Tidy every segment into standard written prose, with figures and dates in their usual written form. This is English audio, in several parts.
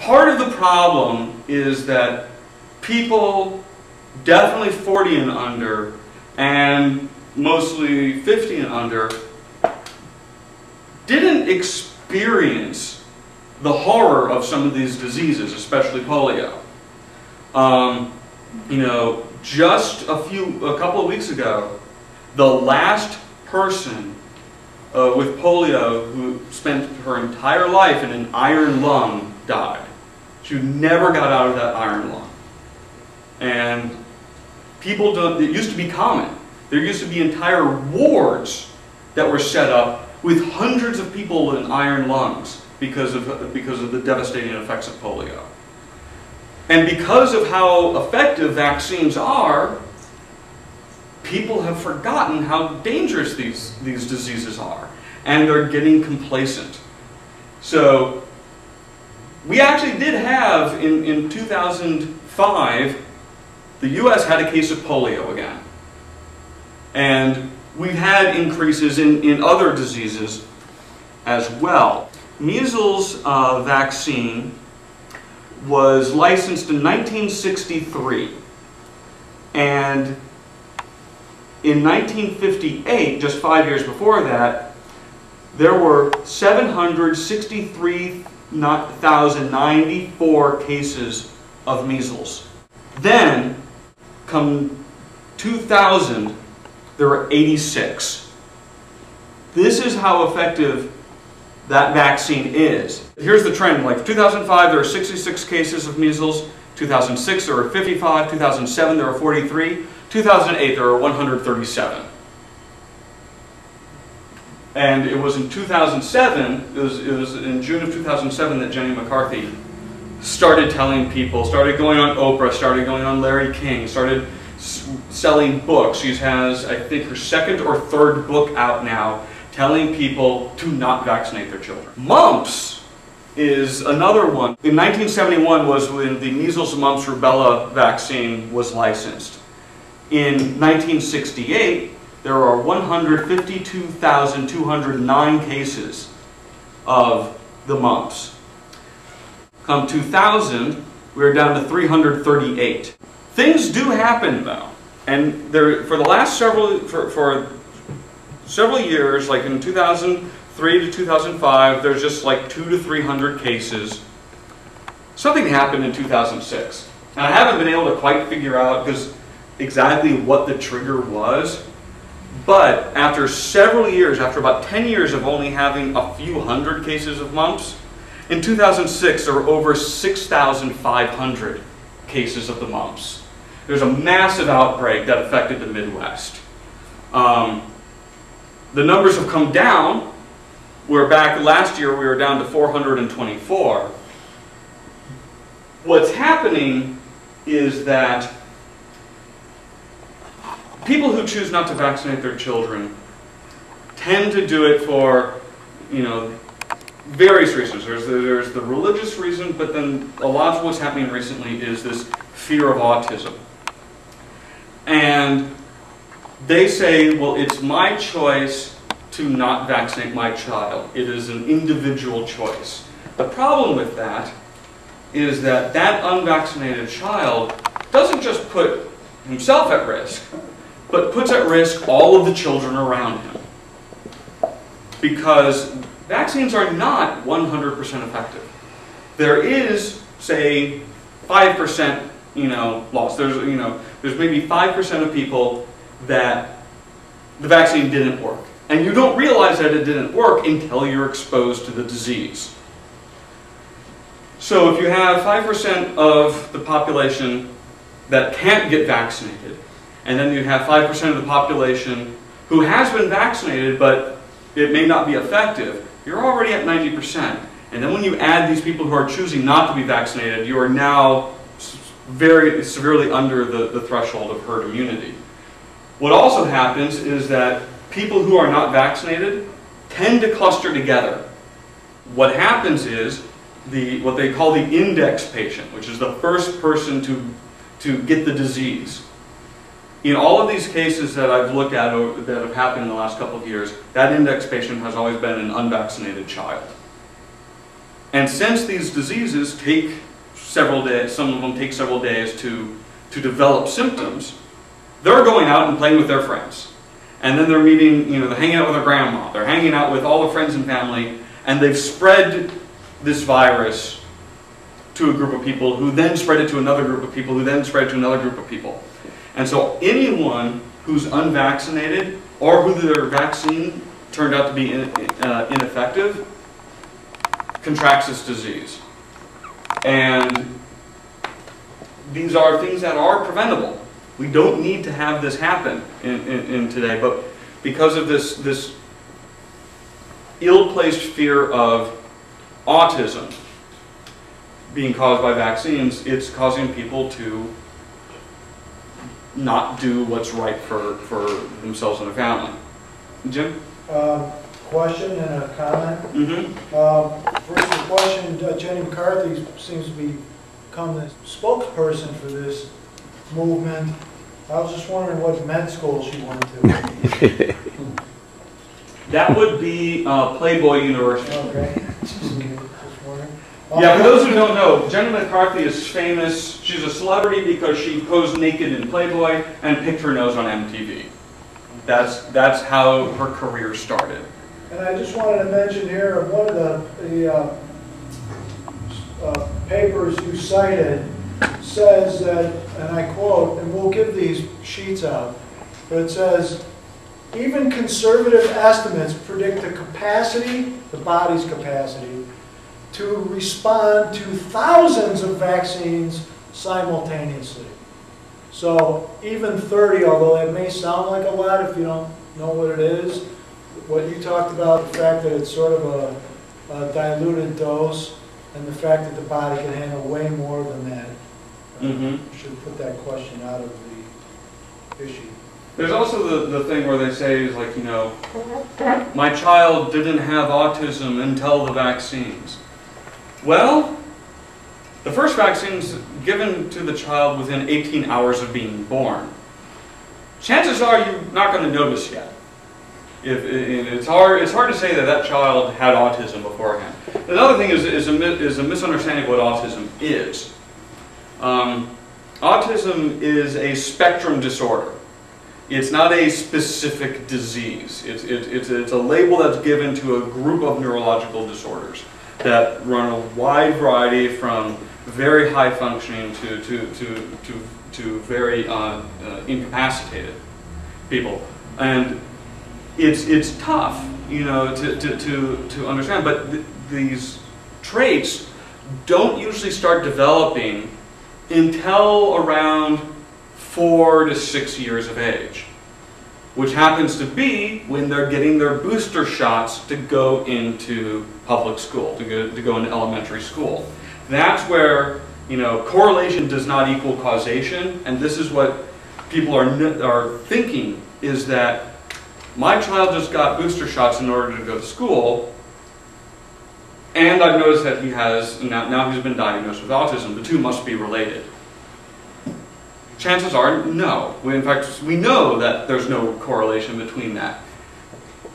Part of the problem is that people, definitely 40 and under, and mostly 50 and under, didn't experience the horror of some of these diseases, especially polio. You know, just a couple of weeks ago, the last person with polio who spent her entire life in an iron lung died. She never got out of that iron lung. And people don't, it used to be common. There used to be entire wards that were set up with hundreds of people in iron lungs because of the devastating effects of polio. And because of how effective vaccines are, people have forgotten how dangerous these diseases are, and they're getting complacent. So we actually did have, in 2005, the US had a case of polio again. And we've had increases in other diseases as well. Measles vaccine was licensed in 1963. And in 1958, just 5 years before that, there were 763,094 cases of measles. Then, come 2000, there were 86. This is how effective that vaccine is. Here's the trend. Like 2005, there were 66 cases of measles. 2006, there were 55. 2007, there were 43. 2008, there were 137. And it was in 2007, it was in June of 2007 that Jenny McCarthy started telling people, started going on Oprah, started going on Larry King, started selling books. She has, I think, her second or third book out now telling people to not vaccinate their children. Mumps is another one. In 1971 was when the measles, mumps, rubella vaccine was licensed. In 1968, there are 152,209 cases of the mumps. Come 2000, we're down to 338. Things do happen though, and for the last several years, like in 2003 to 2005, there's just like 200 to 300 cases. Something happened in 2006, and I haven't been able to quite figure out exactly what the trigger was. But after several years, after about 10 years of only having a few hundred cases of mumps, in 2006 there were over 6,500 cases of the mumps. There's a massive outbreak that affected the Midwest. The numbers have come down. We're back, last year we were down to 424. What's happening is that people who choose not to vaccinate their children tend to do it for, various reasons. There's the religious reason, but then a lot of what's happening recently is this fear of autism. And they say, well, it's my choice to not vaccinate my child. It is an individual choice. The problem with that is that that unvaccinated child doesn't just put himself at risk, but puts at risk all of the children around him. Because vaccines are not 100% effective. There is, say, 5% loss. There's maybe 5% of people that the vaccine didn't work. And you don't realize that it didn't work until you're exposed to the disease. So if you have 5% of the population that can't get vaccinated, and then you have 5% of the population who has been vaccinated, but it may not be effective, you're already at 90%. And then when you add these people who are choosing not to be vaccinated, you are now very severely under the threshold of herd immunity. What also happens is that people who are not vaccinated tend to cluster together. What happens is what they call the index patient, which is the first person to get the disease. In all of these cases that I've looked at that have happened in the last couple of years, that index patient has always been an unvaccinated child. And since these diseases take several days, some of them take several days to develop symptoms, they're going out and playing with their friends. And then they're meeting, you know, they're hanging out with their grandma, they're hanging out with all the friends and family, and they've spread this virus to a group of people who then spread it to another group of people who then spread it to another group of people. And so anyone who's unvaccinated or who their vaccine turned out to be ineffective contracts this disease. And these are things that are preventable. We don't need to have this happen in today, but because of this ill-placed fear of autism being caused by vaccines, it's causing people to not do what's right for themselves and their family. Jim? Question and a comment. First, the question, Jenny McCarthy seems to become the spokesperson for this movement. I was just wondering what med school she went to. That would be Playboy University. Okay. Just wondering. Yeah, for those who don't know, Jenny McCarthy is famous. She's a celebrity because she posed naked in Playboy and picked her nose on MTV. That's how her career started. And I just wanted to mention here, one of the papers you cited says that, and I quote, and we'll give these sheets out, but it says, even conservative estimates predict the capacity, the body's capacity, to respond to thousands of vaccines simultaneously. So even 30, although that may sound like a lot if you don't know what it is, what you talked about, the fact that it's sort of a diluted dose, and the fact that the body can handle way more than that. Should put that question out of the issue. There's also the thing where they say is like, you know, my child didn't have autism until the vaccines. Well, the first vaccine's given to the child within 18 hours of being born. Chances are you're not going to notice yet. It's hard to say that that child had autism beforehand. Another thing is a misunderstanding of what autism is. Autism is a spectrum disorder. It's not a specific disease. It's a label that's given to a group of neurological disorders that run a wide variety from very high functioning to very incapacitated people. And it's tough, you know, to understand, but these traits don't usually start developing until around 4 to 6 years of age, which happens to be when they're getting their booster shots to go into public school, to go into elementary school. That's where, you know, correlation does not equal causation, and this is what people are thinking, is that my child just got booster shots in order to go to school, and I've noticed that he has, now he's been diagnosed with autism. The two must be related. Chances are, no. In fact, we know that there's no correlation between that.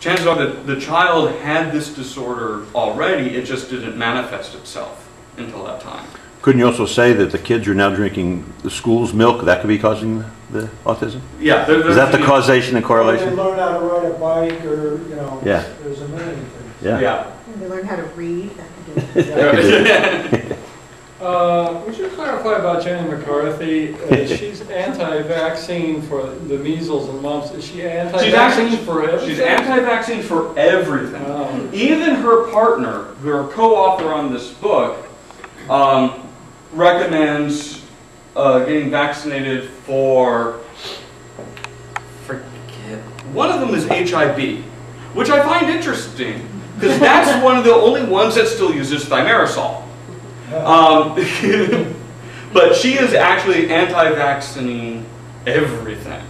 Chances are that the child had this disorder already, it just didn't manifest itself until that time. Couldn't you also say that the kids are now drinking the school's milk? That could be causing the autism? Yeah. Is that the causation and correlation? Or they learn how to ride a bike, or, you know, yeah. There's a million things. Yeah. And they learn how to read. That could do it. Would you clarify about Jenny McCarthy? She's anti-vaccine for the measles and mumps. Is she anti-vaccine for everything? She's anti-vaccine for everything. Oh. Even her partner, her co-author on this book, recommends getting vaccinated for, forget, one of them is HIV, which I find interesting, because that's one of the only ones that still uses thimerosal. But she is actually anti-vaccinating everything.